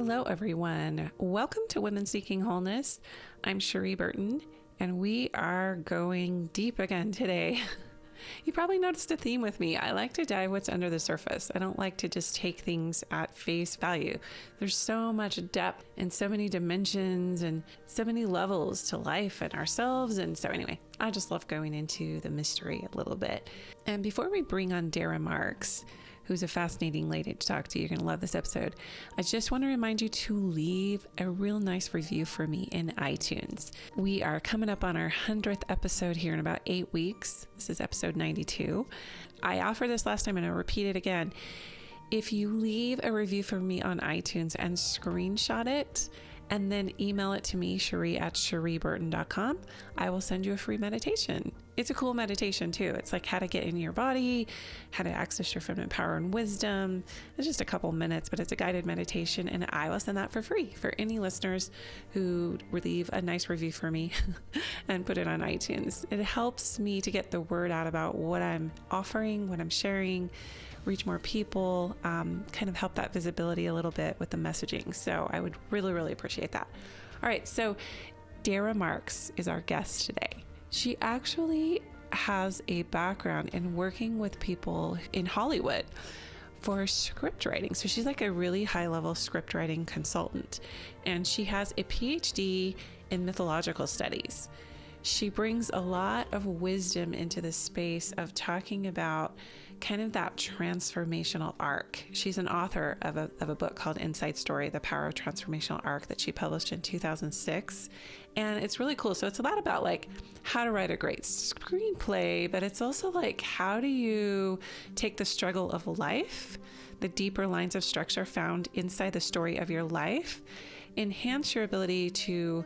Hello, everyone. Welcome to Women Seeking Wholeness. I'm Cherie Burton, and we are going deep again today. You probably noticed a theme with me. I like to dive what's under the surface. I don't like to just take things at face value. There's so much depth and so many dimensions and so many levels to life and ourselves. And so anyway, I just love going into the mystery a little bit. And before we bring on Dara Marks, who's a fascinating lady to talk to, you're going to love this episode, I just want to remind you to leave a real nice review for me in iTunes. We are coming up on our 100th episode here in about 8 weeks. This is episode 92. I offered this last time and I'll repeat it again. If you leave a review for me on iTunes and screenshot it, and then email it to me, Cherie@CherieBurton.com, I will send you a free meditation. It's a cool meditation too. It's like how to get in your body, how to access your feminine power and wisdom. It's just a couple minutes, but it's a guided meditation, and I will send that for free for any listeners who leave a nice review for me and put it on iTunes. It helps me to get the word out about what I'm offering, what I'm sharing, reach more people, kind of help that visibility a little bit with the messaging. So I would really, really appreciate that. All right. So Dara Marks is our guest today. She actually has a background in working with people in Hollywood for script writing. So she's like a really high level script writing consultant, and she has a PhD in mythological studies. She brings a lot of wisdom into the space of talking about kind of that transformational arc. She's an author of a book called Inside Story, The Power of Transformational Arc, that she published in 2006. And it's really cool. So it's a lot about like how to write a great screenplay, but it's also like, how do you take the struggle of life, the deeper lines of structure found inside the story of your life, enhance your ability to,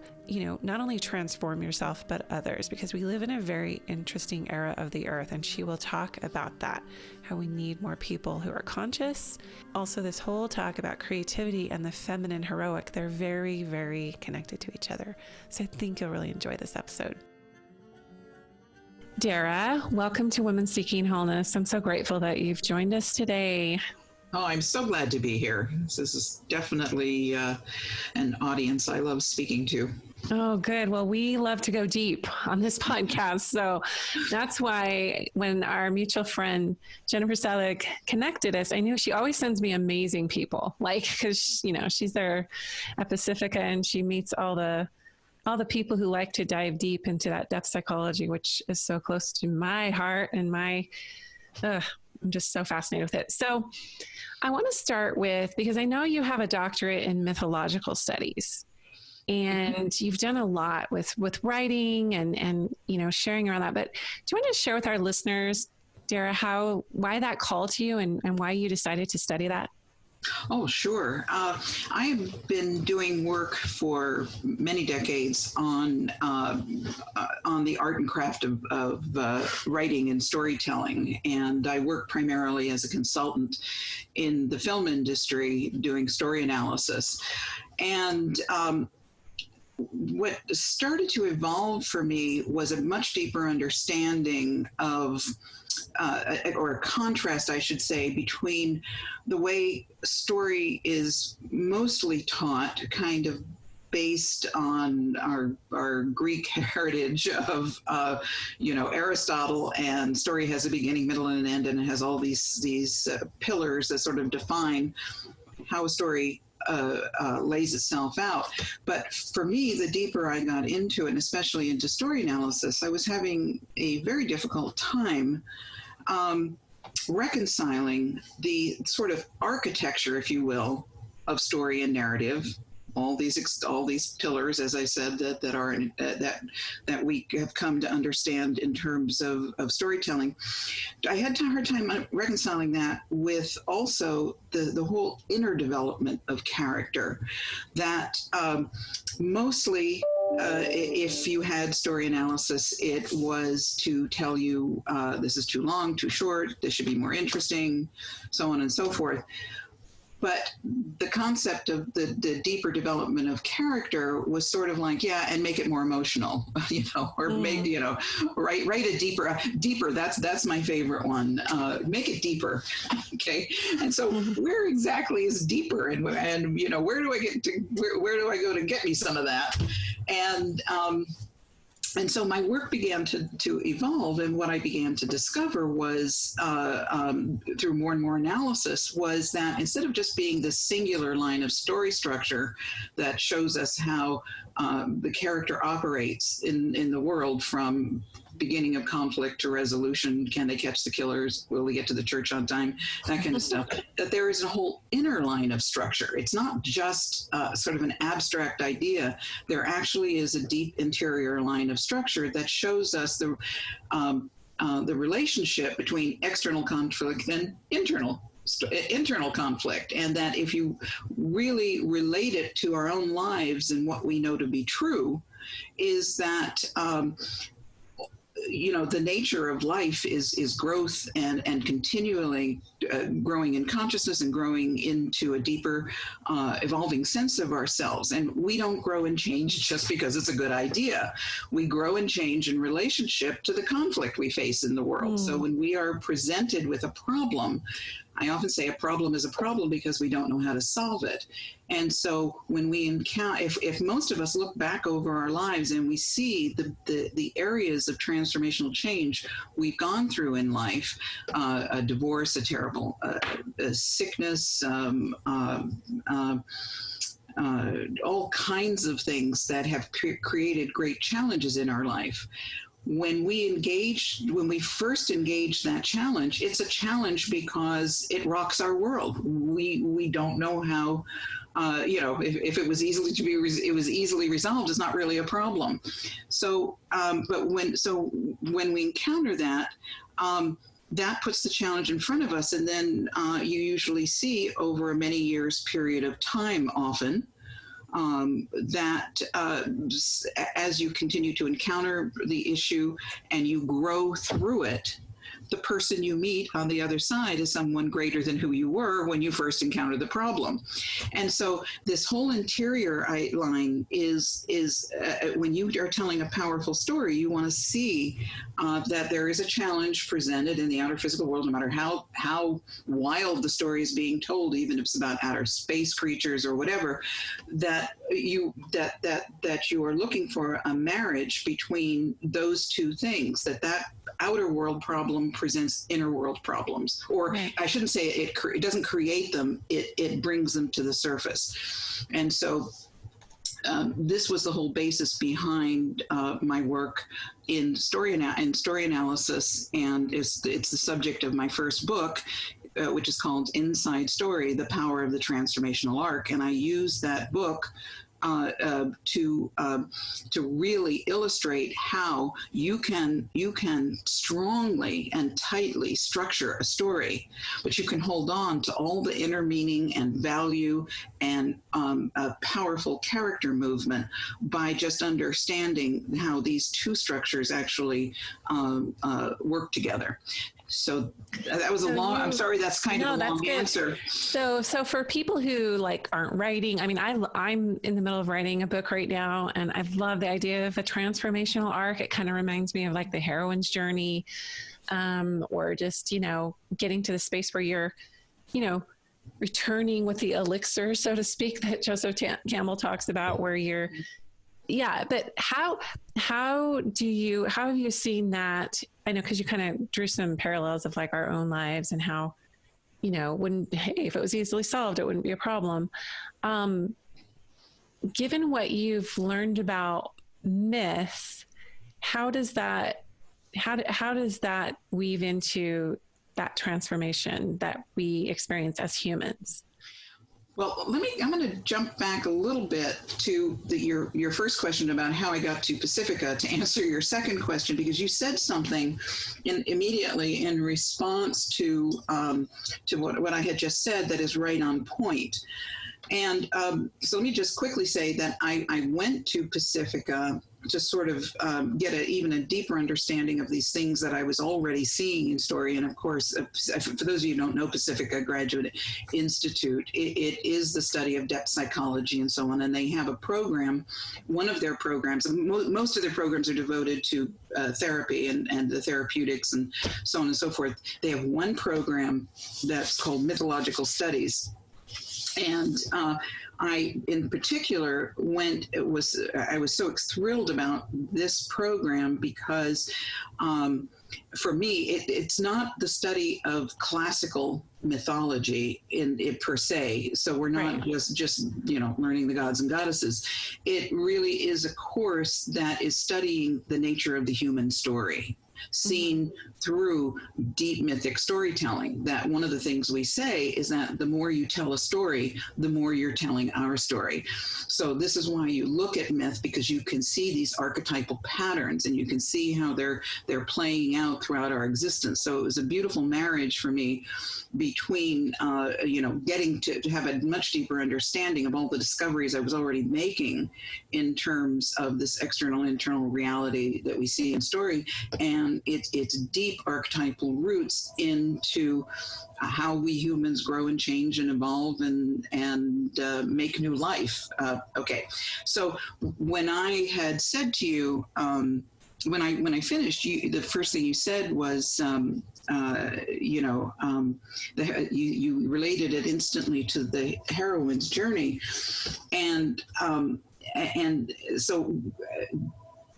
not only transform yourself, but others, because we live in a very interesting era of the earth. And she will talk about that, how we need more people who are conscious. Also, this whole talk about creativity and the feminine heroic, they're very, very connected to each other. So I think you'll really enjoy this episode. Dara, welcome to Women Seeking Wholeness. I'm so grateful that you've joined us today. Oh, I'm so glad to be here. This is definitely an audience I love speaking to. Oh, good. Well, we love to go deep on this podcast. So that's why when our mutual friend, Jennifer Selleck, connected us, I knew she always sends me amazing people, because, she's there at Pacifica, and she meets all the people who like to dive deep into that depth psychology, which is so close to my heart and I'm just so fascinated with it. So I want to start with, because I know you have a doctorate in mythological studies, and you've done a lot with writing and sharing around that. But do you want to share with our listeners, Dara, why that call to you and why you decided to study that? Oh, sure. I've been doing work for many decades on the art and craft of writing and storytelling, and I work primarily as a consultant in the film industry doing story analysis. And what started to evolve for me was a much deeper understanding of or a contrast, I should say, between the way story is mostly taught, kind of based on our Greek heritage of, Aristotle, and story has a beginning, middle, and an end, and it has all these pillars that sort of define how a story lays itself out. But for me, the deeper I got into it, and especially into story analysis, I was having a very difficult time reconciling the sort of architecture, if you will, of story and narrative. All these pillars, as I said, that we have come to understand in terms of storytelling. I had a hard time reconciling that with also the whole inner development of character. That mostly, if you had story analysis, it was to tell you this is too long, too short, this should be more interesting, so on and so forth. But the concept of the deeper development of character was sort of like, yeah, and make it more emotional, or maybe, write a deeper. That's my favorite one. Make it deeper. Okay. And so where exactly is deeper, and where do I get to, where do I go to get me some of that? And so my work began to evolve, and what I began to discover was, through more and more analysis, was that instead of just being this singular line of story structure that shows us how the character operates in the world from beginning of conflict to resolution, can they catch the killers, will we get to the church on time, that kind of stuff, that there is a whole inner line of structure. It's not just sort of an abstract idea. There actually is a deep interior line of structure that shows us the relationship between external conflict and internal conflict, and that if you really relate it to our own lives and what we know to be true, is that the nature of life is growth and continually growing in consciousness and growing into a deeper evolving sense of ourselves. And we don't grow and change just because it's a good idea. We grow and change in relationship to the conflict we face in the world. So when we are presented with a problem, I often say a problem is a problem because we don't know how to solve it. And so when we encounter, if most of us look back over our lives and we see the areas of transformational change we've gone through in life, a divorce, a terrible a sickness, all kinds of things that have created great challenges in our life. When we first engage that challenge, it's a challenge because it rocks our world. We don't know how, if it was easily resolved, it's not really a problem. So, but when we encounter that, that puts the challenge in front of us, and then you usually see over a many years period of time, often. That as you continue to encounter the issue and you grow through it, the person you meet on the other side is someone greater than who you were when you first encountered the problem. And so this whole interior line is when you are telling a powerful story, you want to see that there is a challenge presented in the outer physical world, no matter how wild the story is being told, even if it's about outer space creatures or whatever, that you are looking for a marriage between those two things, that outer world problem presents inner world problems, or right. I shouldn't say it doesn't create them, it brings them to the surface. And so this was the whole basis behind my work in story analysis, and it's the subject of my first book, which is called Inside Story: The Power of the Transformational Arc. And I use that book to really illustrate how you can strongly and tightly structure a story, but you can hold on to all the inner meaning and value and a powerful character movement by just understanding how these two structures actually work together. So that was I'm sorry, that's kind of a long answer. So for people who aren't writing, I mean, I'm in the middle of writing a book right now, and I love the idea of a transformational arc. It kind of reminds me of the heroine's journey, or just, getting to the space where you're, returning with the elixir, so to speak, that Joseph Campbell talks about, where you're, but how have you seen that? I know, because you kind of drew some parallels of our own lives and how, if it was easily solved, it wouldn't be a problem. Given what you've learned about myth, how does that weave into that transformation that we experience as humans? Well, I'm going to jump back a little bit to your first question about how I got to Pacifica to answer your second question, because you said something immediately in response to what I had just said that is right on point. And so let me just quickly say that I went to Pacifica to sort of get even a deeper understanding of these things that I was already seeing in story. And of course, for those of you who don't know Pacifica Graduate Institute, it is the study of depth psychology and so on. And they have a program, one of their programs, most of their programs are devoted to therapy and the therapeutics and so on and so forth. They have one program that's called Mythological Studies. And I, in particular, I was so thrilled about this program because for me, it's not the study of classical mythology in it per se. So we're not just learning the gods and goddesses. It really is a course that is studying the nature of the human story, seen through deep mythic storytelling. That one of the things we say is that the more you tell a story, the more you're telling our story. So this is why you look at myth, because you can see these archetypal patterns and you can see how they're playing out throughout our existence. So it was a beautiful marriage for me between getting to have a much deeper understanding of all the discoveries I was already making in terms of this external internal reality that we see in story, and its deep archetypal roots into how we humans grow and change and evolve and make new life. Okay, so when I had said to you, when I finished, the first thing you said was, you related it instantly to the heroine's journey, and so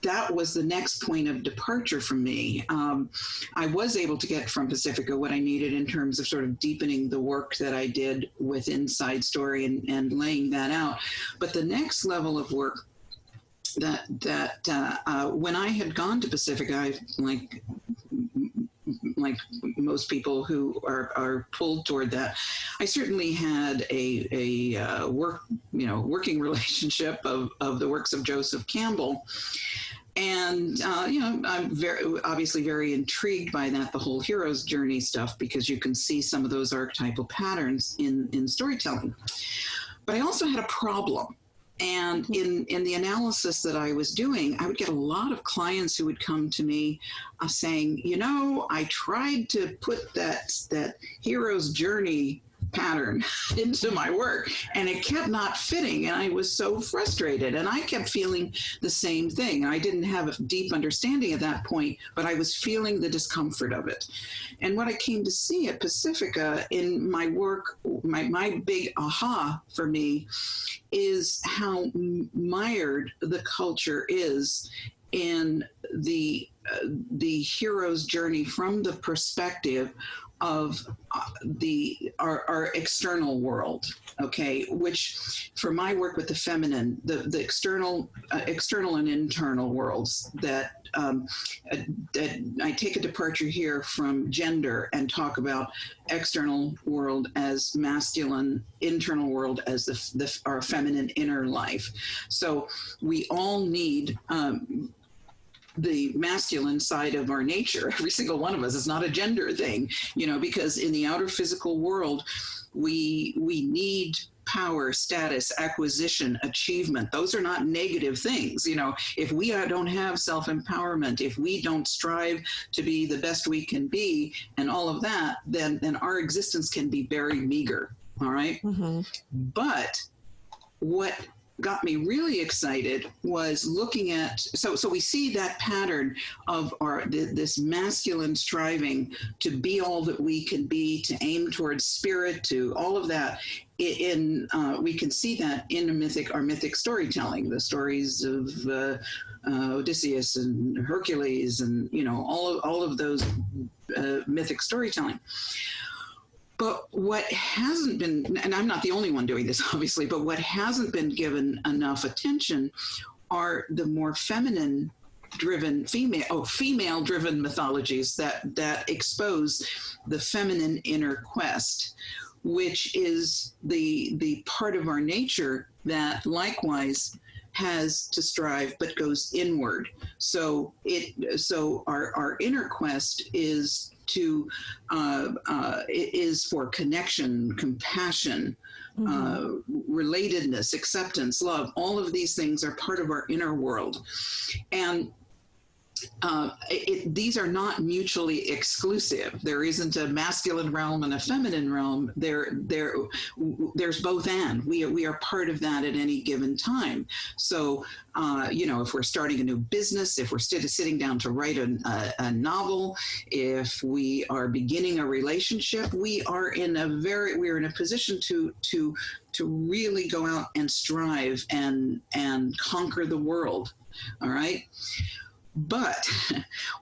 that was the next point of departure for me. I was able to get from Pacifica what I needed in terms of sort of deepening the work that I did with Inside Story and laying that out. But the next level of work that when I had gone to Pacifica, like most people who are pulled toward that, I certainly had a working relationship of the works of Joseph Campbell. And, I'm obviously very intrigued by that, the whole hero's journey stuff, because you can see some of those archetypal patterns in storytelling. But I also had a problem. And in the analysis that I was doing, I would get a lot of clients who would come to me saying, I tried to put that hero's journey pattern into my work, and it kept not fitting, and I was so frustrated, and I kept feeling the same thing. I didn't have a deep understanding at that point, but I was feeling the discomfort of it. And what I came to see at Pacifica in my work, my big aha for me is how mired the culture is in the hero's journey from the perspective of our external world, okay, which for my work with the feminine, the external and internal worlds, that I take a departure here from gender and talk about external world as masculine, internal world as our feminine inner life. So we all need the masculine side of our nature, every single one of us. It's not a gender thing, because in the outer physical world, we need power, status, acquisition, achievement. Those are not negative things. If we don't have self-empowerment, if we don't strive to be the best we can be and all of that, then our existence can be very meager. All right. Mm-hmm. But what got me really excited was looking at, so we see that pattern of this masculine striving to be all that we can be, to aim towards spirit, to all of that. We can see that in our mythic storytelling, the stories of Odysseus and Hercules, and all of those mythic storytelling. But what hasn't been, and I'm not the only one doing this, obviously, but what hasn't been given enough attention are the more female-driven mythologies that expose the feminine inner quest, which is the part of our nature that likewise has to strive but goes inward. So our inner quest is is for connection, compassion, relatedness, acceptance, love. All of these things are part of our inner world. And these are not mutually exclusive. There isn't a masculine realm and a feminine realm. There's both and. We are part of that at any given time. So, if we're starting a new business, if we're sitting down to write a novel, if we are beginning a relationship, we're in a position to really go out and strive and conquer the world. All right. But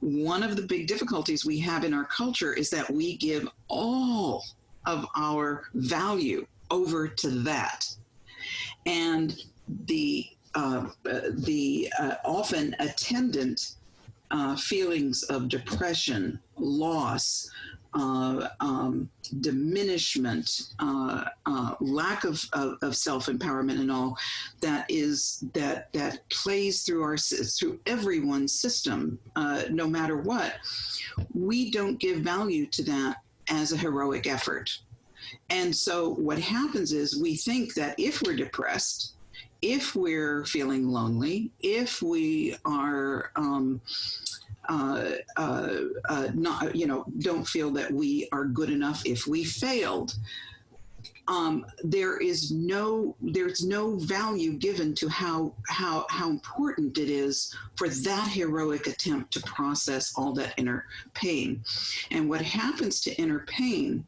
one of the big difficulties we have in our culture is that we give all of our value over to that. And the often attendant feelings of depression, loss, diminishment, lack of self-empowerment, and all that plays through everyone's system, no matter what. We don't give value to that as a heroic effort. And so what happens is we think that if we're depressed, if we're feeling lonely, if we are don't feel that we are good enough, if we failed, there's no value given to how important it is for that heroic attempt to process all that inner pain. And what happens to inner pain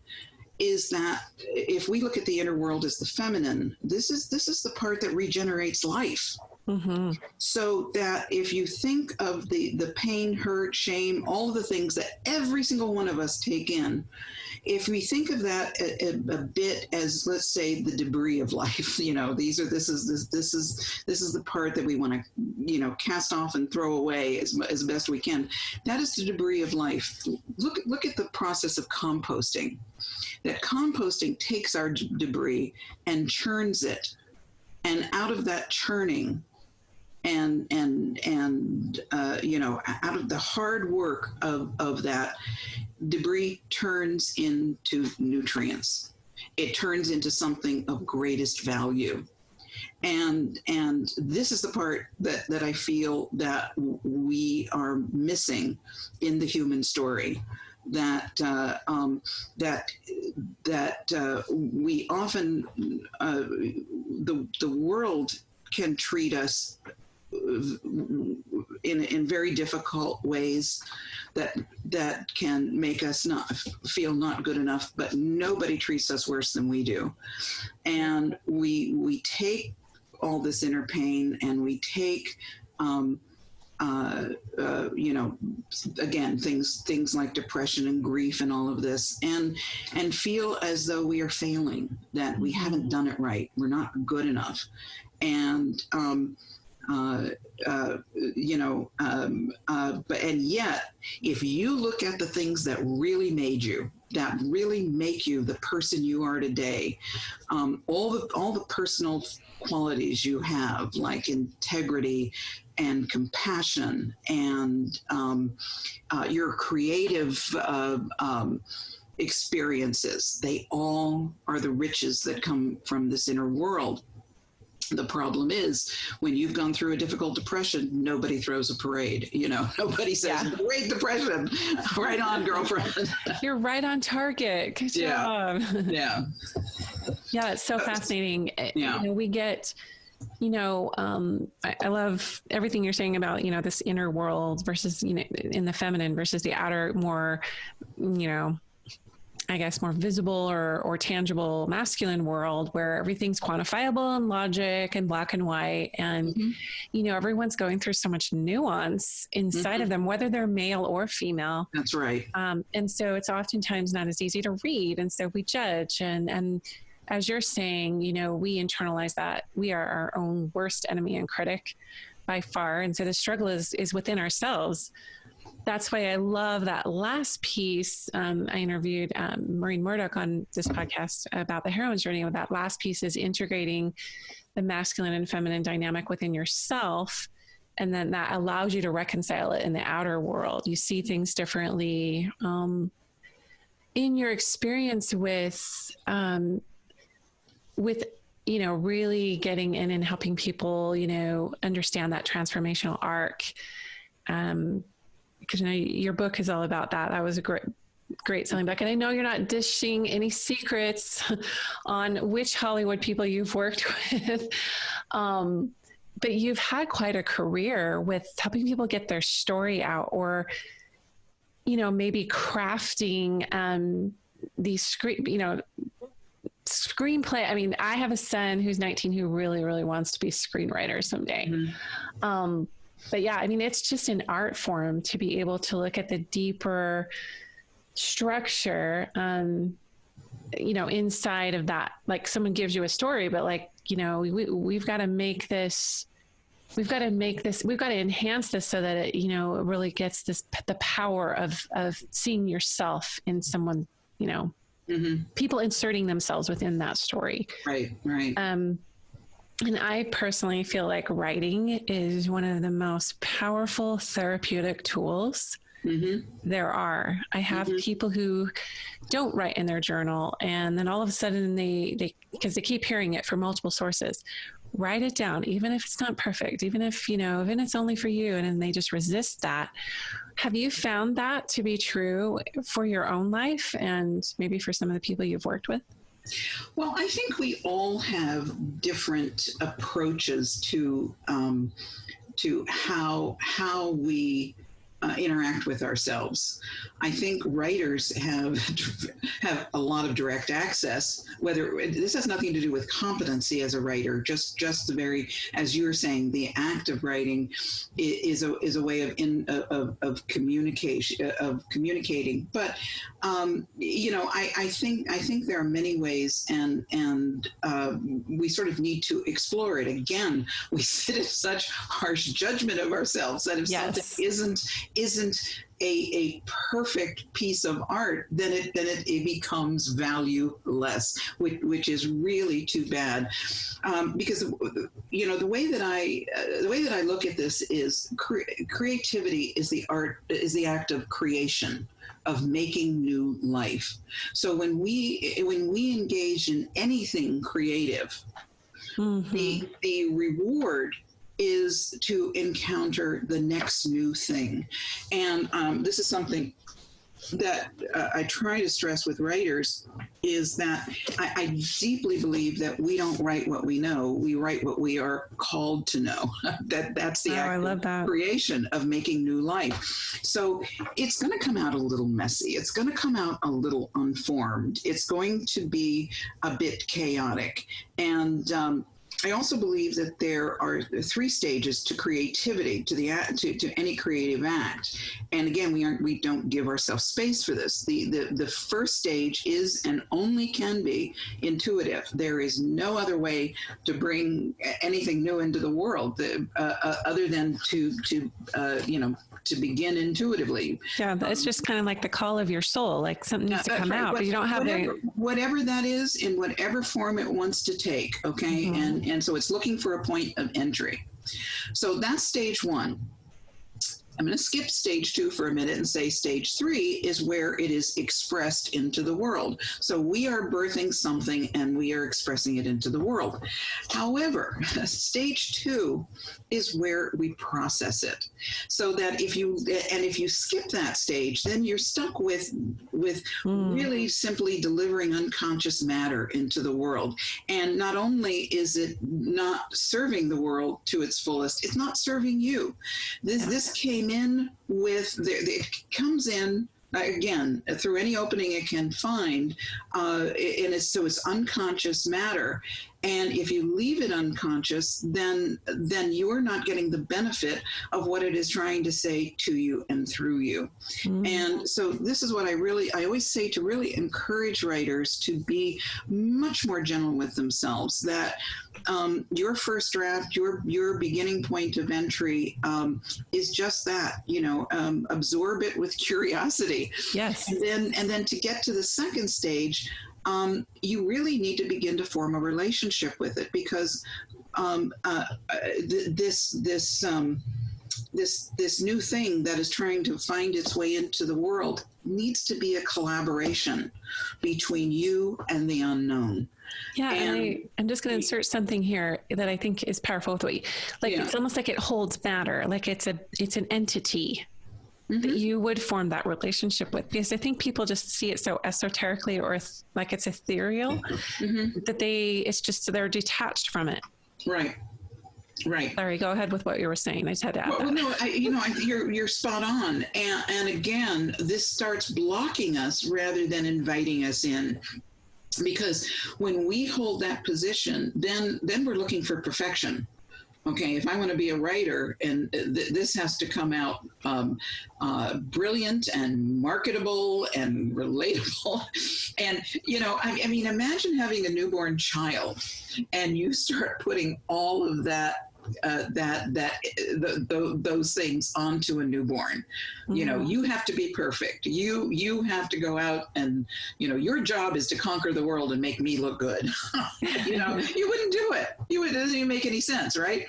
is that if we look at the inner world as the feminine, this is the part that regenerates life. Mm-hmm. So that if you think of the pain, hurt, shame, all of the things that every single one of us take in, if we think of that a bit as, let's say, the debris of life, this is the part that we want to, cast off and throw away as best we can. That is the debris of life. Look at the process of composting. That composting takes our debris and churns it, and out of that churning, and out of the hard work of that, debris turns into nutrients. It turns into something of greatest value. And this is the part that I feel that we are missing in the human story. That we often, the world can treat us in very difficult ways that can make us not feel not good enough, but nobody treats us worse than we do. And we take all this inner pain, and we take again, things like depression and grief and all of this, and feel as though we are failing, that we haven't done it right, we're not good enough. And and yet, if you look at the things that really made you, that really make you the person you are today, all the personal qualities you have, like integrity and compassion and your creative experiences, they all are the riches that come from this inner world. The problem is, when you've gone through a difficult depression, nobody throws a parade. Nobody says, "Great depression, right on, girlfriend." You're right on target. Good job. Yeah. Yeah, it's so fascinating. Yeah. We get, I love everything you're saying about, this inner world versus, in the feminine versus the outer, more, I guess, more visible or tangible masculine world, where everything's quantifiable and logic and black and white. And, everyone's going through so much nuance inside of them, whether they're male or female. That's right. And so it's oftentimes not as easy to read. And so we judge. And as you're saying, we internalize that we are our own worst enemy and critic by far. And so the struggle is within ourselves. That's why I love that last piece. I interviewed Maureen Murdoch on this podcast about the heroine's journey. That last piece is integrating the masculine and feminine dynamic within yourself. And then that allows you to reconcile it in the outer world. You see things differently. in your experience with, really getting in and helping people, understand that transformational arc, because your book is all about that. That was a great selling book. And I know you're not dishing any secrets on which Hollywood people you've worked with, but you've had quite a career with helping people get their story out, or, maybe crafting these screenplay. I mean, I have a son who's 19 who really, really wants to be a screenwriter someday. Mm-hmm. But yeah, I mean, it's just an art form to be able to look at the deeper structure, inside of that. Like, someone gives you a story, but we've got to make this, we've got to enhance this so that it, it really gets the power of seeing yourself in someone, mm-hmm. people inserting themselves within that story. Right. And I personally feel like writing is one of the most powerful therapeutic tools mm-hmm. there are. I have mm-hmm. people who don't write in their journal, and then all of a sudden they because they keep hearing it from multiple sources, write it down, even if it's not perfect, even if, even it's only for you, and then they just resist that. Have you found that to be true for your own life and maybe for some of the people you've worked with? Well, I think we all have different approaches to how we interact with ourselves. I think writers have a lot of direct access. Whether this has nothing to do with competency as a writer, just the very, as you were saying, the act of writing is a way of communication, of communicating. But I think there are many ways, and we sort of need to explore it. Again, we sit in such harsh judgment of ourselves that if yes. something isn't a perfect piece of art, then it becomes valueless, which is really too bad. Because the way that I look at this is creativity is the act of creation, of making new life. So when we engage in anything creative, mm-hmm. the reward is to encounter the next new thing. And this is something that I try to stress with writers, is that I deeply believe that we don't write what we know, we write what we are called to know. That's the act of creation, of making new life. So it's going to come out a little messy. It's going to come out a little unformed. It's going to be a bit chaotic. And I also believe that there are 3 stages to creativity, to any creative act. And again, we don't give ourselves space for this. The first stage is, and only can be, intuitive. There is no other way to bring anything new into the world other than to begin intuitively. Yeah, it's just kind of like the call of your soul, like something needs to come out, but you don't have whatever that is, in whatever form it wants to take. Okay, mm-hmm. and so it's looking for a point of entry. So that's stage 1. I'm going to skip stage 2 for a minute and say stage 3 is where it is expressed into the world. So we are birthing something and we are expressing it into the world. However, stage 2 is where we process it. So that if you skip that stage, then you're stuck with really simply delivering unconscious matter into the world. And not only is it not serving the world to its fullest, it's not serving you. This came in with, it comes in again through any opening it can find, and it's unconscious matter. And if you leave it unconscious, then you're not getting the benefit of what it is trying to say to you and through you. Mm-hmm. And so this is what I always say, to really encourage writers to be much more gentle with themselves, that your first draft, your beginning point of entry is just that, absorb it with curiosity. Yes. And then to get to the second stage, you really need to begin to form a relationship with it, because this new thing that is trying to find its way into the world needs to be a collaboration between you and the unknown. Yeah, and I'm just going to insert something here that I think is powerful with what you, like, it's almost like it holds matter, like it's an entity that you would form that relationship with, because I think people just see it so esoterically or like it's ethereal that they're detached from it. Right. Sorry, go ahead with what you were saying. I just had to add that. Well, no, you're spot on. And again, this starts blocking us rather than inviting us in. Because when we hold that position, then we're looking for perfection. Okay, if I want to be a writer, and this has to come out brilliant and marketable and relatable. And, I mean, imagine having a newborn child and you start putting all of those things onto a newborn. You have to be perfect. You have to go out and, your job is to conquer the world and make me look good. You wouldn't do it. It doesn't even make any sense, right?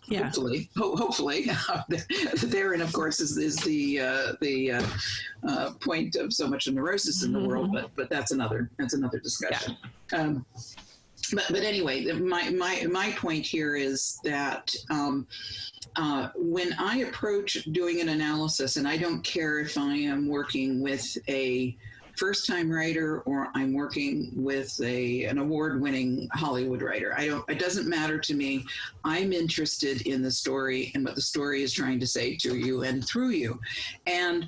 Yeah. Hopefully. Therein, of course, is the point of so much neurosis in the world, but that's another discussion. Yeah. But anyway, my point here is that when I approach doing an analysis, and I don't care if I am working with a first-time writer or I'm working with an award-winning Hollywood writer, it doesn't matter to me. I'm interested in the story and what the story is trying to say to you and through you. And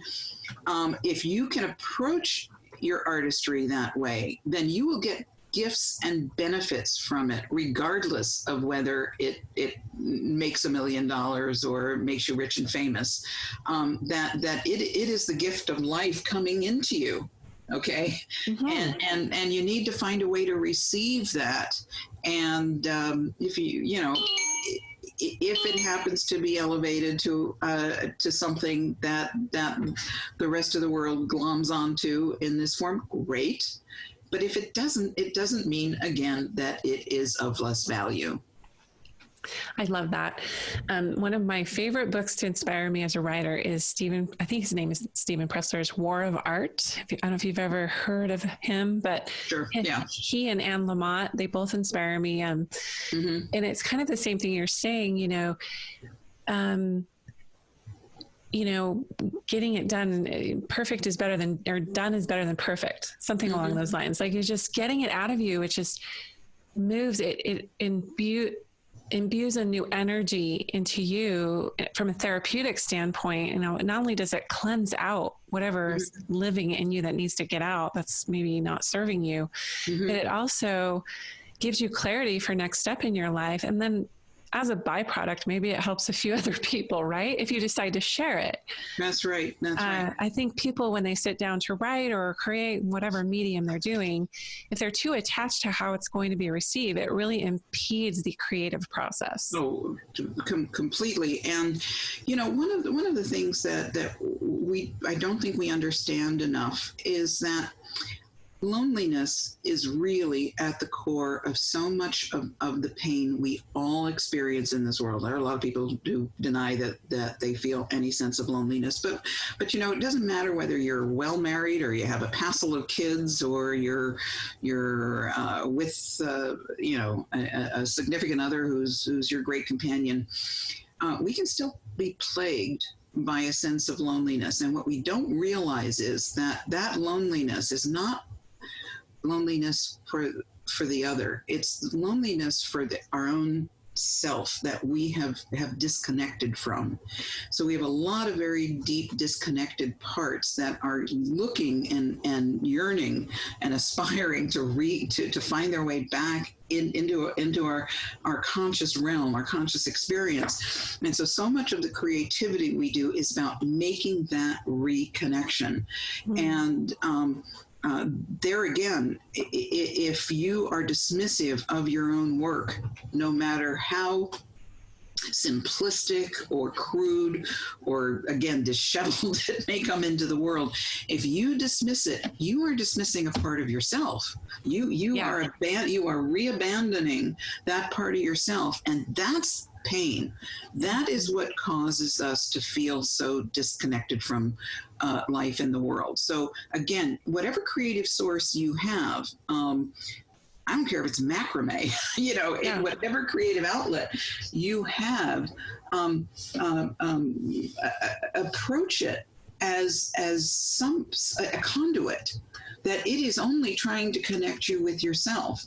if you can approach your artistry that way, then you will get gifts and benefits from it, regardless of whether it makes $1 million or makes you rich and famous. That it is the gift of life coming into you. Okay. And you need to find a way to receive that. And if if it happens to be elevated to something that the rest of the world gloms onto in this form, great. But if it doesn't mean, again, that it is of less value. I love that. One of my favorite books to inspire me as a writer is I think his name is Stephen Pressler's War of Art. I don't know if you've ever heard of him, but sure. Yeah. He and Anne Lamott, they both inspire me. And it's kind of the same thing you're saying, getting it done, perfect is better than, or done is better than perfect, something along those lines. Like, you're just getting it out of you. It just moves it imbues a new energy into you from a therapeutic standpoint. Not only does it cleanse out whatever's living in you that needs to get out, that's maybe not serving you, but it also gives you clarity for next step in your life. And then as a byproduct, maybe it helps a few other people, right? If you decide to share it. That's right. I think people, when they sit down to write or create whatever medium they're doing, if they're too attached to how it's going to be received, it really impedes the creative process. Oh, completely. And, one of the things that I don't think we understand enough is that loneliness is really at the core of so much of the pain we all experience in this world. There are a lot of people who do deny that they feel any sense of loneliness, but it doesn't matter whether you're well married or you have a passel of kids or you're with a significant other who's your great companion. We can still be plagued by a sense of loneliness, and what we don't realize is that loneliness is not loneliness for the other. It's loneliness for our own self that we have disconnected from. So we have a lot of very deep disconnected parts that are looking and yearning and aspiring to find their way back into our conscious realm, our conscious experience. And so much of the creativity we do is about making that reconnection. And there again, if you are dismissive of your own work, no matter how simplistic or crude or, again, disheveled it may come into the world, if you dismiss it, you are dismissing a part of yourself. You are re-abandoning that part of yourself, and that's pain. That is what causes us to feel so disconnected from life in the world. So again, whatever creative source you have, I don't care if it's macrame, whatever creative outlet you have, approach it as a conduit, that it is only trying to connect you with yourself.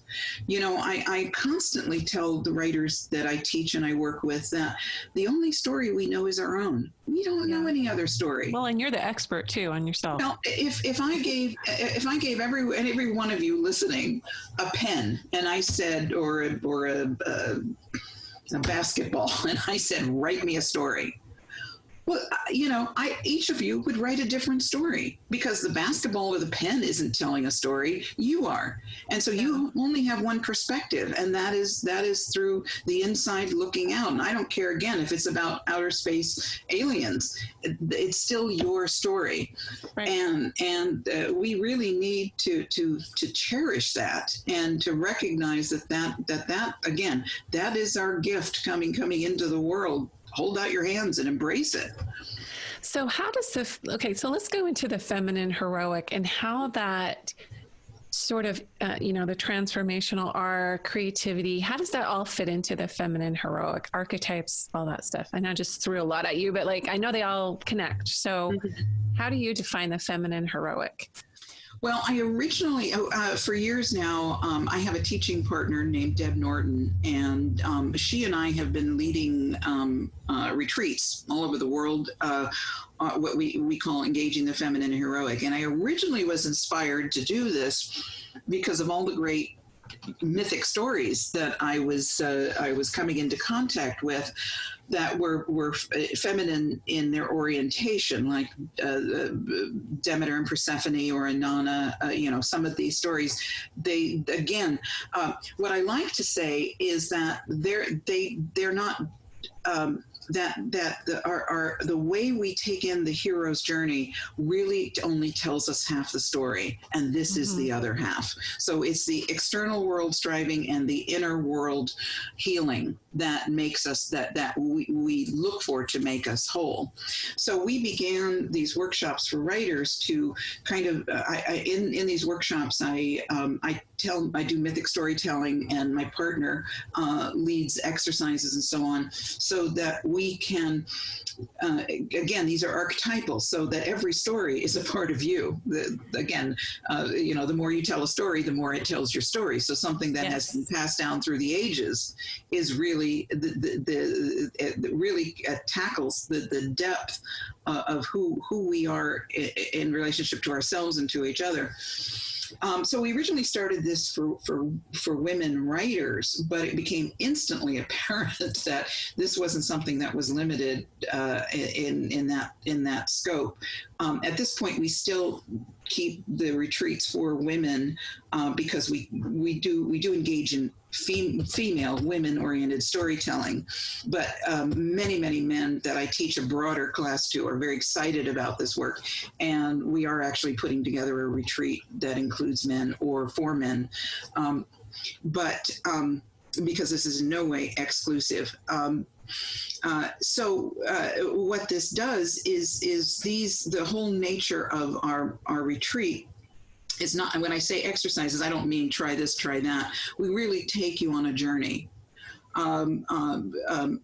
I constantly tell the writers that I teach and I work with that the only story we know is our own. We don't know any other story. Well, and you're the expert too on yourself. Now, if I gave every one of you listening a pen, and I said, or a basketball, and I said, write me a story. Well, each of you would write a different story, because the basketball or the pen isn't telling a story. You are. And so you only have one perspective, and that is through the inside looking out. And I don't care, again, if it's about outer space aliens, it's still your story. Right. And we really need to cherish that, and to recognize that again, that is our gift coming into the world. Hold out your hands and embrace it. So how does so let's go into the feminine heroic and how that sort of, the transformational arc, creativity, how does that all fit into the feminine heroic, archetypes, all that stuff? I know I just threw a lot at you, but I know they all connect. So how do you define the feminine heroic? Well, I originally, for years now, I have a teaching partner named Deb Norton, and she and I have been leading retreats all over the world, what we call engaging the feminine and heroic. And I originally was inspired to do this because of all the great mythic stories that I was coming into contact with, that were feminine in their orientation, like Demeter and Persephone or Inanna. Some of these stories, they again, what I like to say is that they're not. The way we take in the hero's journey really only tells us half the story, and this is the other half. So it's the external world striving and the inner world healing that makes us, that we look for to make us whole. So we began these workshops for writers to kind of, in these workshops, I do mythic storytelling, and my partner leads exercises and so on, so that we can, again, these are archetypal, so that every story is a part of you. The more you tell a story, the more it tells your story. So something that has been passed down through the ages is really it really tackles the depth of who we are in relationship to ourselves and to each other. So we originally started this for women writers, but it became instantly apparent that this wasn't something that was limited in that scope. At this point, we still keep the retreats for women because we do engage in female women-oriented storytelling, but many men that I teach a broader class to are very excited about this work, and we are actually putting together a retreat that includes men or for men, but because this is in no way exclusive. So what this does is the whole nature of our retreat. It's not, when I say exercises, I don't mean try this, try that. We really take you on a journey,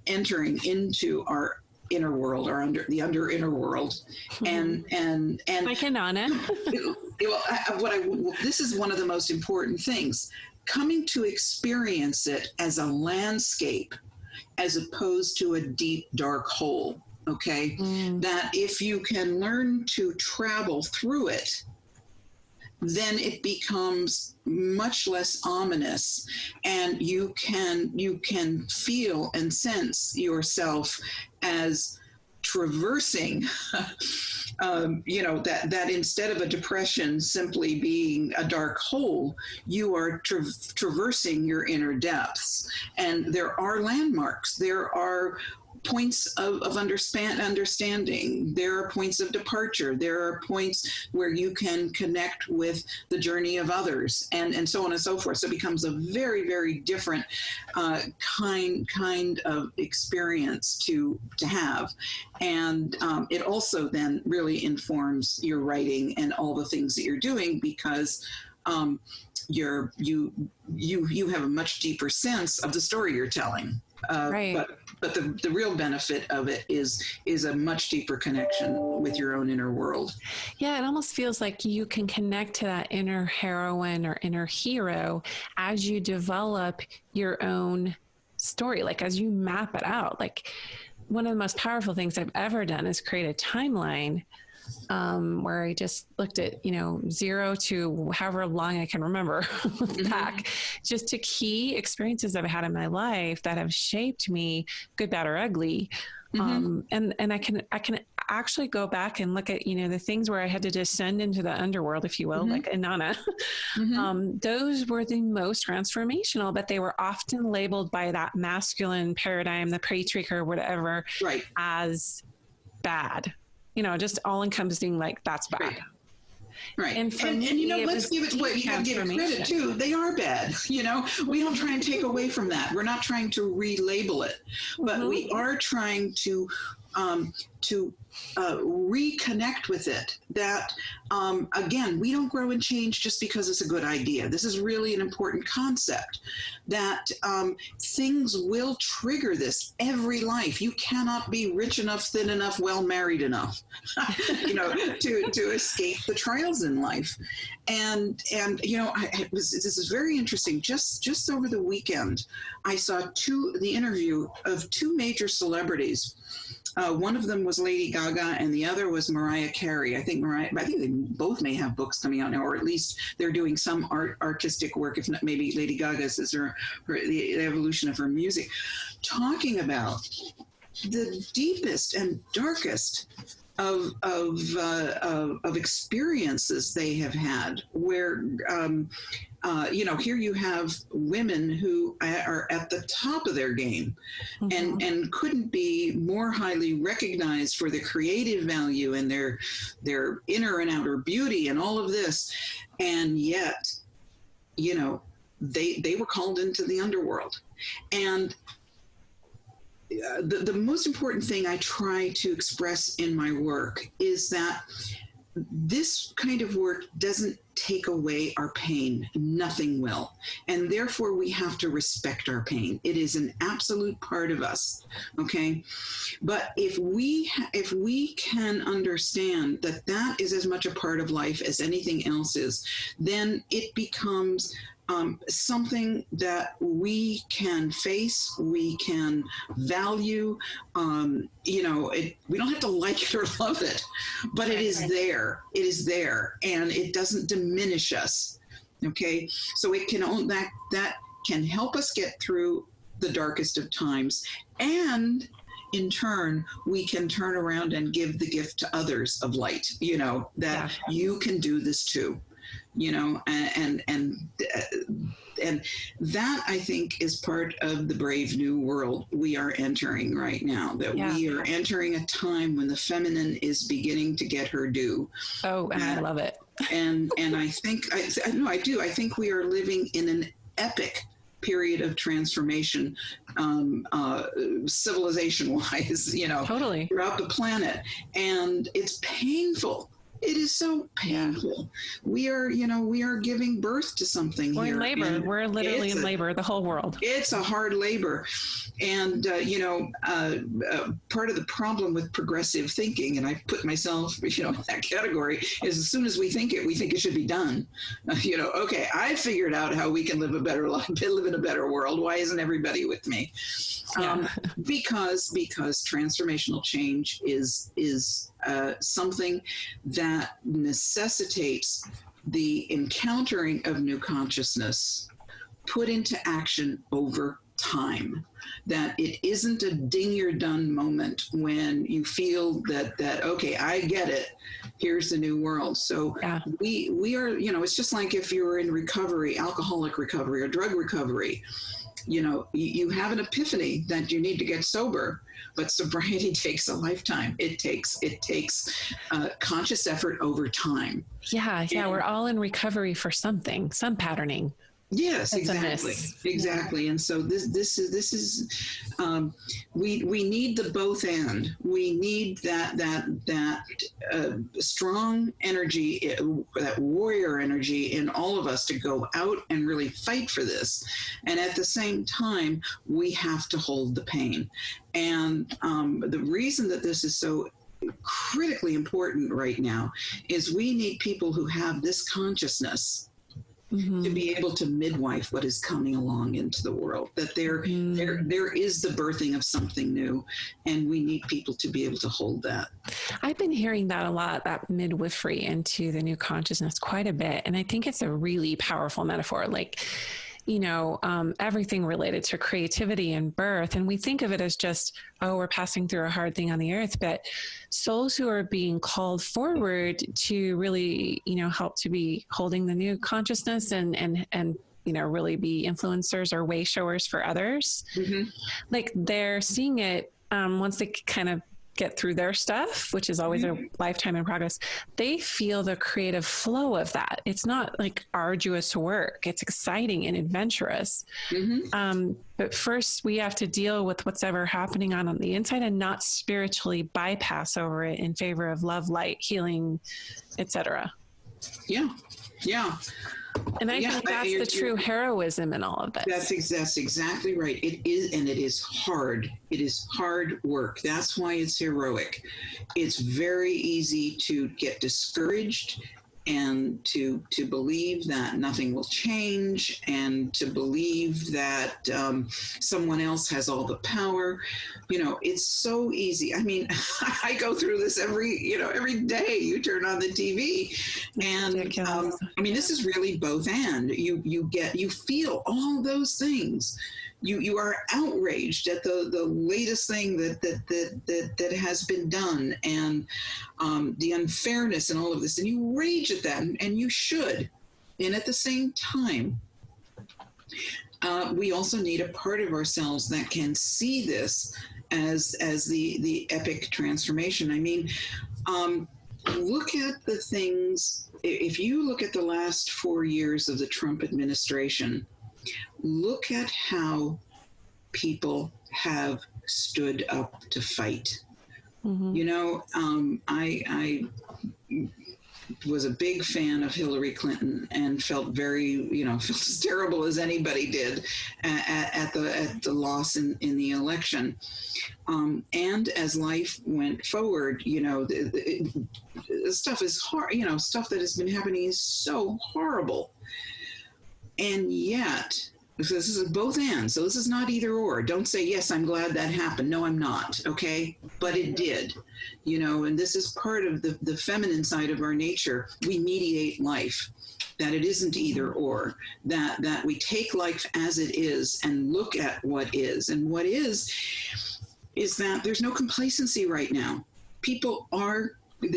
entering into our inner world, or under inner world, and I can on it. This is one of the most important things: coming to experience it as a landscape, as opposed to a deep, dark hole. Okay, that if you can learn to travel through it, then it becomes much less ominous, and you can feel and sense yourself as traversing, that instead of a depression simply being a dark hole, you are traversing your inner depths. And there are landmarks. There are points of understanding. There are points of departure. There are points where you can connect with the journey of others, and so on and so forth. So it becomes a very, very different kind of experience to have. And it also then really informs your writing and all the things that you're doing, because you have a much deeper sense of the story you're telling. Right. But the real benefit of it is a much deeper connection with your own inner world. Yeah, it almost feels like you can connect to that inner heroine or inner hero as you develop your own story, like as you map it out. Like, one of the most powerful things I've ever done is create a timeline where I just looked at, 0 to however long I can remember back, just to key experiences I've had in my life that have shaped me, good, bad, or ugly. And I can actually go back and look at, the things where I had to descend into the underworld, if you will, like Inanna. Those were the most transformational, but they were often labeled by that masculine paradigm, the precursor, whatever, right, as bad. Just all encompassing, like, that's bad. Right. And let's give it what you have to give it credit too. They are bad. We don't try and take away from that. We're not trying to relabel it, but we are trying to reconnect with it. That again, we don't grow and change just because it's a good idea. This is really an important concept, that things will trigger this every life. You cannot be rich enough, thin enough, well married enough, to escape the trials in life. And this is very interesting. Just over the weekend, I saw the interview of two major celebrities. One of them was Lady Gaga, and the other was Mariah Carey. I think they both may have books coming out now, or at least they're doing some artistic work. If not, maybe Lady Gaga's is the evolution of her music, talking about the deepest and darkest of experiences they have had, where here you have women who are at the top of their game, and couldn't be more highly recognized for their creative value and their inner and outer beauty and all of this, and yet they were called into the underworld. And the most important thing I try to express in my work is that this kind of work doesn't take away our pain. Nothing will. And therefore, we have to respect our pain. It is an absolute part of us. Okay. But if we can understand that that is as much a part of life as anything else is, then it becomes something that we can face, we can value. We don't have to like it or love it, but it is there. It is there, and it doesn't diminish us. Okay, so it can that can help us get through the darkest of times, and in turn, we can turn around and give the gift to others of light. That you can do this too. And that, I think, is part of the brave new world we are entering right now, that we are entering a time when the feminine is beginning to get her due. Oh, and I love it. and I think, I do. I think we are living in an epic period of transformation, civilization-wise, totally throughout the planet. And it's painful. It is so painful. We are giving birth to something. We're in labor. We're literally in labor, the whole world. It's a hard labor. And, part of the problem with progressive thinking, and I put myself, in that category, is as soon as we think it should be done. Okay, I figured out how we can live a better life, live in a better world. Why isn't everybody with me? Because transformational change is something that necessitates the encountering of new consciousness put into action over time. That it isn't a ding you're done moment when you feel that okay, I get it, here's the new world. So we are, it's just like if you were in recovery, alcoholic recovery or drug recovery, you have an epiphany that you need to get sober, but sobriety takes a lifetime. It takes conscious effort over time. Yeah. We're all in recovery for something, some patterning. Yes, exactly. And so this is we need the both and. We need that strong energy, that warrior energy in all of us to go out and really fight for this. And at the same time, we have to hold the pain. And the reason that this is so critically important right now is we need people who have this consciousness to be able to midwife what is coming along into the world, that there is the birthing of something new, and we need people to be able to hold that. I've been hearing that a lot, that midwifery into the new consciousness quite a bit. And I think it's a really powerful metaphor, like, everything related to creativity and birth. And we think of it as just, we're passing through a hard thing on the earth, but souls who are being called forward to really, help to be holding the new consciousness and really be influencers or way showers for others. Like they're seeing it once they kind of get through their stuff, which is always a lifetime in progress. They feel the creative flow of that. It's not like arduous work. It's exciting and adventurous. But first we have to deal with what's ever happening on the inside and not spiritually bypass over it in favor of love, light, healing, etc. Yeah. And I think that's the true heroism in all of this. That's exactly right. It is, and it is hard. It is hard work. That's why it's heroic. It's very easy to get discouraged and to believe that nothing will change, and to believe that someone else has all the power. It's so easy. I mean, I go through this every day. You turn on the TV, and this is really both and. You feel all those things. You are outraged at the latest thing that has been done, and the unfairness and all of this, and you rage at that, and you should. And at the same time, we also need a part of ourselves that can see this as the epic transformation. I mean, look at the things. If you look at the last 4 years of the Trump administration, look at how people have stood up to fight. I was a big fan of Hillary Clinton and felt very, felt as terrible as anybody did at the loss in the election. And as life went forward, the stuff is hard. Stuff that has been happening is so horrible. And yet, so this is both and. So this is not either or. Don't say, yes, I'm glad that happened. No, I'm not. Okay. But it did, and this is part of the feminine side of our nature. We mediate life, that it isn't either or, that we take life as it is and look at what is. And what is that there's no complacency right now.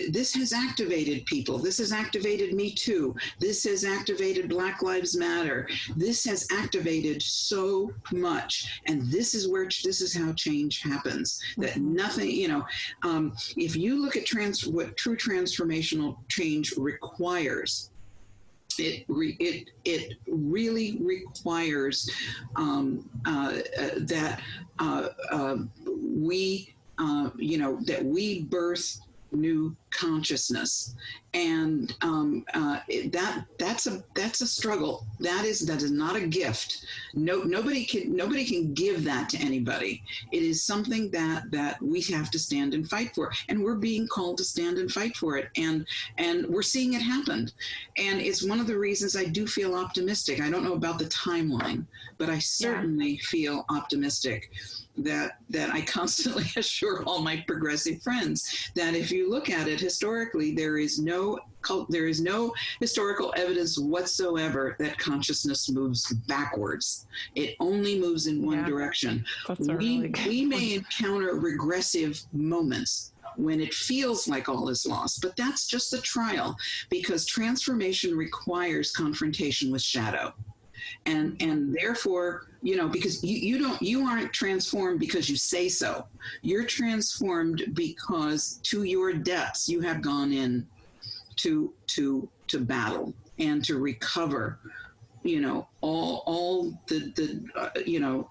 This has activated people. This has activated Me Too. This has activated Black Lives Matter. This has activated so much. And this is how change happens. That nothing, if you look at what true transformational change requires, it really requires that we birth new consciousness, and that's a struggle. That is not a gift. Nobody can give that to anybody. It is something that we have to stand and fight for, and we're being called to stand and fight for it, and we're seeing it happen. And it's one of the reasons I do feel optimistic. I don't know about the timeline, but I certainly feel optimistic. That I constantly assure all my progressive friends that if you look at it historically, there is no historical evidence whatsoever that consciousness moves backwards. It only moves in one direction. We may encounter regressive moments when it feels like all is lost, but that's just a trial, because transformation requires confrontation with shadow. and therefore, because you aren't transformed because you say so. You're transformed because to your depths you have gone in to battle and to recover, all the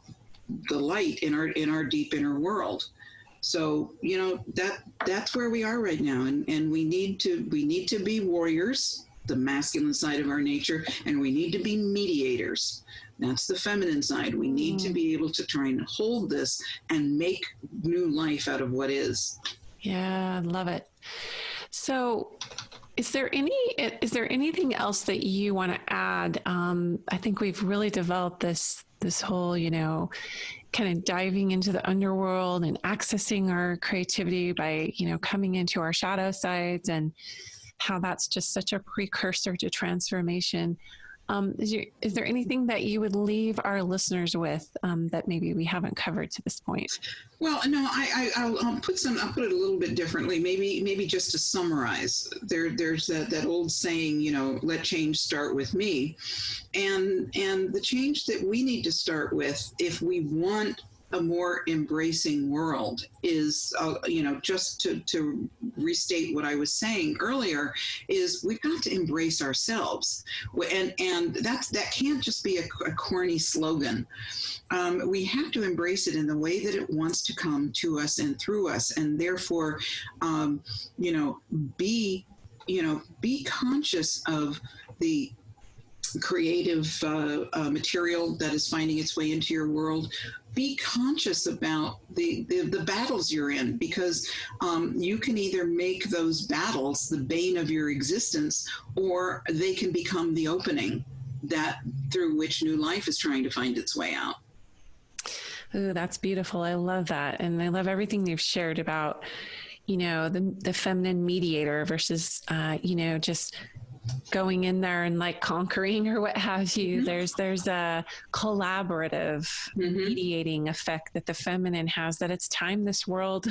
light in our deep inner world. So that's where we are right now, and we need to be warriors, the masculine side of our nature, and we need to be mediators. That's the feminine side. We need to be able to try and hold this and make new life out of what is. Yeah, I love it. So is there anything else that you want to add? I think we've really developed this whole, kind of diving into the underworld and accessing our creativity by, coming into our shadow sides, and how that's just such a precursor to transformation. Is there anything that you would leave our listeners with that maybe we haven't covered to this point? Well, no, I'll put it a little bit differently. Maybe just to summarize, there's that old saying, let change start with me, and the change that we need to start with, if we want a more embracing world, is just to restate what I was saying earlier, is we've got to embrace ourselves, and that can't just be a corny slogan. We have to embrace it in the way that it wants to come to us and through us, and therefore be conscious of the creative material that is finding its way into your world. Be conscious about the battles you're in, because you can either make those battles the bane of your existence, or they can become the opening that through which new life is trying to find its way out. Ooh, that's beautiful. I love that. And I love everything you've shared about, the feminine mediator versus, just going in there and like conquering or what have you. Mm-hmm. There's a collaborative mediating effect that the feminine has, that it's time this world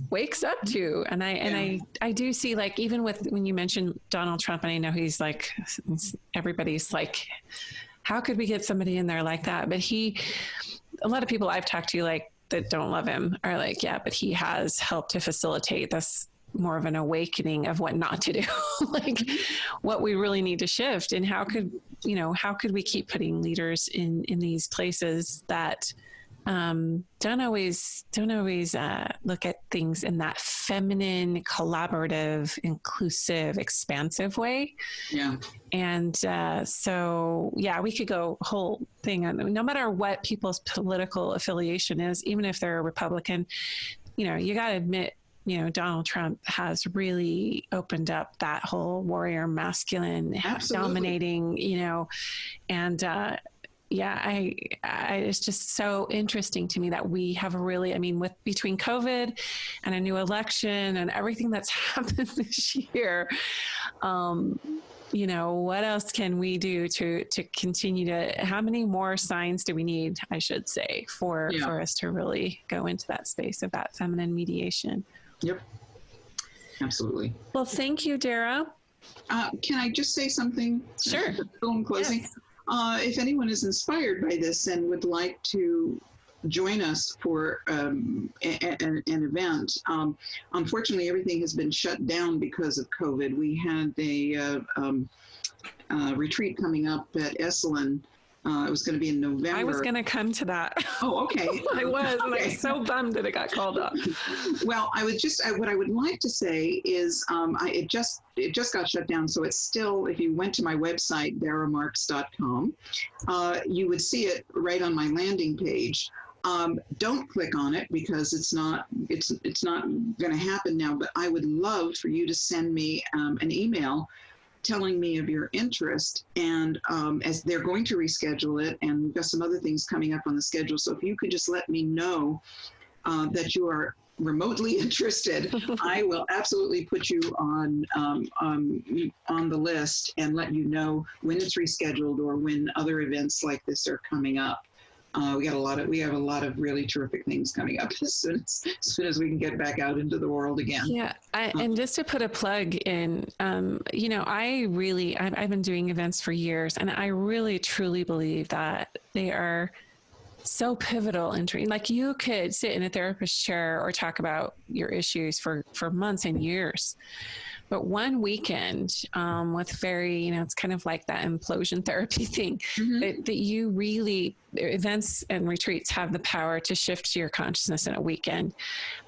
wakes up to. And I do see, like, even with, when you mentioned Donald Trump, and I know he's like, everybody's like, how could we get somebody in there like that? But a lot of people I've talked to, like, that don't love him are like, yeah, but he has helped to facilitate this more of an awakening of what not to do, like what we really need to shift. And how could we keep putting leaders in these places that don't always look at things in that feminine, collaborative, inclusive, expansive way. Yeah. And we could go whole thing on, no matter what people's political affiliation is, even if they're a Republican, you got to admit, Donald Trump has really opened up that whole warrior masculine dominating, and it's just so interesting to me that we have really, between COVID and a new election and everything that's happened this year, what else can we do to continue to, how many more signs do we need, I should say, for us to really go into that space of that feminine mediation? Yep. Absolutely. Well, thank you, Dara. Can I just say something? Sure. In closing. Yes. If anyone is inspired by this and would like to join us for an event, unfortunately, everything has been shut down because of COVID. We had a retreat coming up at Esalen. It was going to be in November. I was going to come to that. Oh, okay. I was, and I was so bummed that it got called up. Well, what I would like to say is, it just got shut down. So it's still, if you went to my website, daramarks.com, you would see it right on my landing page. Don't click on it because it's not going to happen now. But I would love for you to send me an email telling me of your interest, and as they're going to reschedule it, and we've got some other things coming up on the schedule. So if you could just let me know that you are remotely interested, I will absolutely put you on the list and let you know when it's rescheduled or when other events like this are coming up. We have a lot of really terrific things coming up as soon as we can get back out into the world again. Yeah. And just to put a plug in, I've been doing events for years, and I really, truly believe that they are so pivotal in treatment. Like, you could sit in a therapist's chair or talk about your issues for months and years. But one weekend with very, it's kind of like that implosion therapy thing, that you really, events and retreats have the power to shift your consciousness in a weekend.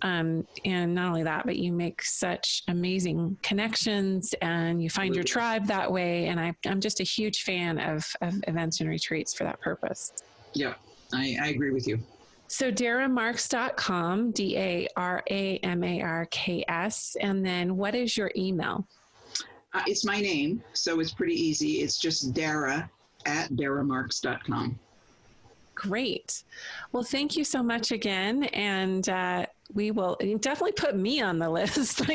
And not only that, but you make such amazing connections and you find your tribe that way. And I'm just a huge fan of events and retreats for that purpose. Yeah, I agree with you. So daramarks.com, DARAMARKS. And then what is your email? It's my name, so it's pretty easy. It's just Dara@daramarks.com. Great. Well, thank you so much again. And we will definitely put me on the list.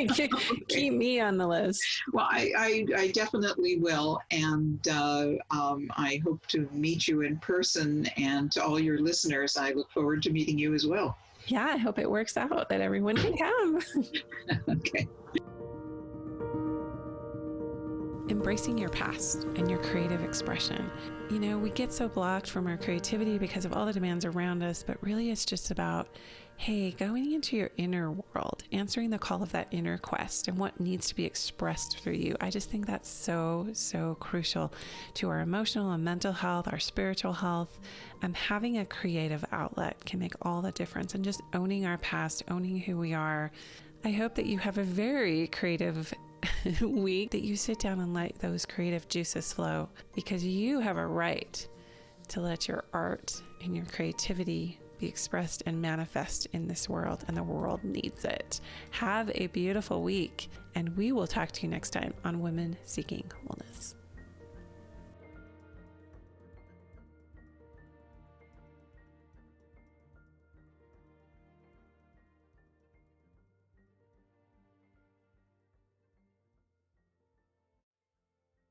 Keep me on the list. Well, I definitely will. And I hope to meet you in person. And to all your listeners, I look forward to meeting you as well. Yeah, I hope it works out that everyone can come. Okay. Embracing your past and your creative expression. We get so blocked from our creativity because of all the demands around us, but really it's just about, hey, going into your inner world, answering the call of that inner quest and what needs to be expressed through you. I just think that's so, so crucial to our emotional and mental health, our spiritual health. Having a creative outlet can make all the difference, and just owning our past, owning who we are. I hope that you have a very creative week, that you sit down and let those creative juices flow, because you have a right to let your art and your creativity be expressed and manifest in this world, and the world needs it. Have a beautiful week, and we will talk to you next time on Women Seeking Wholeness.